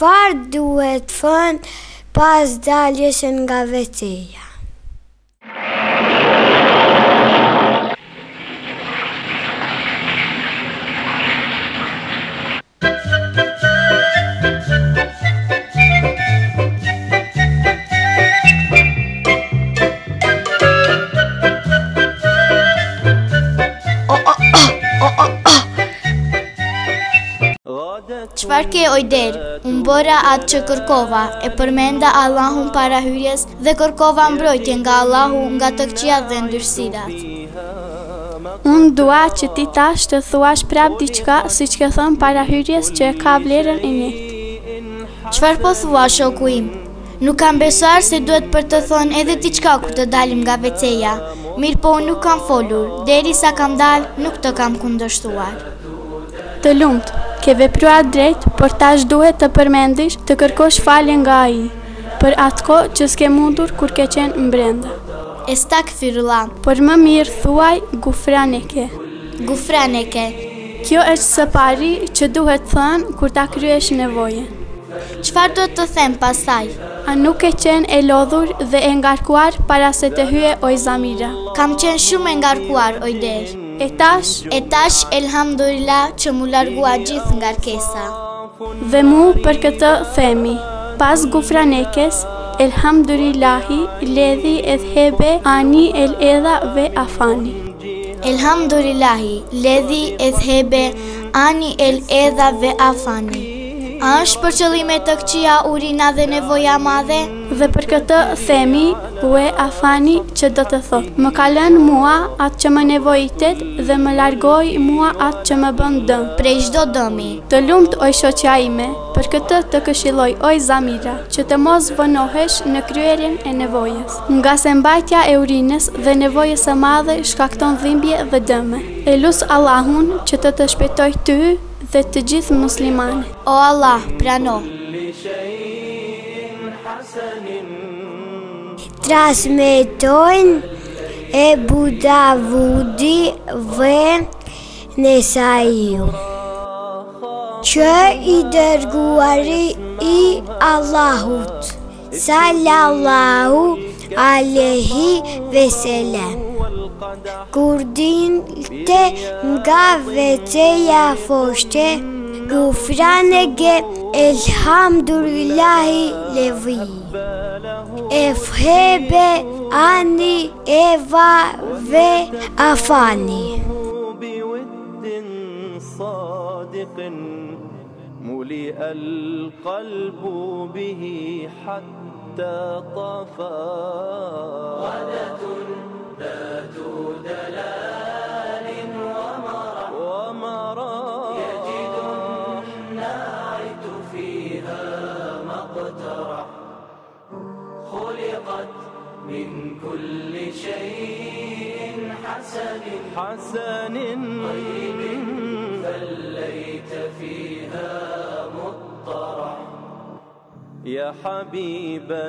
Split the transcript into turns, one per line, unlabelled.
çfarë duhet thënë pas daljes nga WC-ja?
Çfarë ke ojder? Unë bëra atë që kërkova, e përmenda Allahun para hyrjes dhe kërkova mbrojtje nga Allahu nga të këqijat dhe ndyrësirat.
Unë dua që ti tash të thuash prap diçka siç ke thënë para hyrjes që ka vlerën e njëjtë.
Çfarë po thua, shoku im? Nuk kam besuar se duhet për të thënë edhe diçka kur të dalim nga WC-ja. Mirë po unë nuk kam folur, derisa kam dalë nuk të kam kundërshtuar.
Të lumt, ke vepruar drejt, por tash duhet të përmendish të kërkosh falje nga ai, për atë kohë që s'ke mundur kur ke qenë mbrenda.
Estakfirullah.
Por më mirë thuaj gufraneke.
Gufraneke.
Kjo është së pari që duhet thënë kur ta kryesh nevojën.
Çfarë do të them pastaj?
A nuk e qenë e lodhur dhe e ngarkuar para se të hyje oj Zamira?
Kam qenë shumë e ngarkuar, ojder.
E tash, elhamdulillah që mu largua gjithë ngarkesa. Dhe mu për këtë themi, pas gufranekes, elhamdulillahi, ledhi edhebe, ani el edha ve afani.
Elhamdulillahi, ledhi edhebe, ani el edha ve afani. A është për qëllime të këqija urina dhe nevoja madhe?
Dhe për këtë themi, ue afani që do të thot, më kalën mua atë që më nevojitet dhe më largoj mua atë që më bën dëm.
Prej çdo dëmi.
Të lumt oj shoqja ime, për këtë të këshilloj oj Zamira, që të mos vënohesh në kryerjen e nevojës. Nga se mbajtja e urinës dhe nevojës së madhe shkakton dhimbje dhe dëme. E lut Allahun që të shpëtoj ty dhe të gjithë muslimanë.
O Allah, prano.
Transmetojnë Ebu Davudi dhe Nesaiu, që i dërguari i Allahut, sallallahu alaihi vesellem, kur dinte nga WC-ja foshte, gufraneke elhamdulillahi levi, efhebe ani eva ve afani.
ملئ القلب به حتى طفى غدة ذات دلال ومرى يجد الناعت فيها مقترح خلقت من كل شيء حسن طيب فليت فيها مطرح يا حبيبا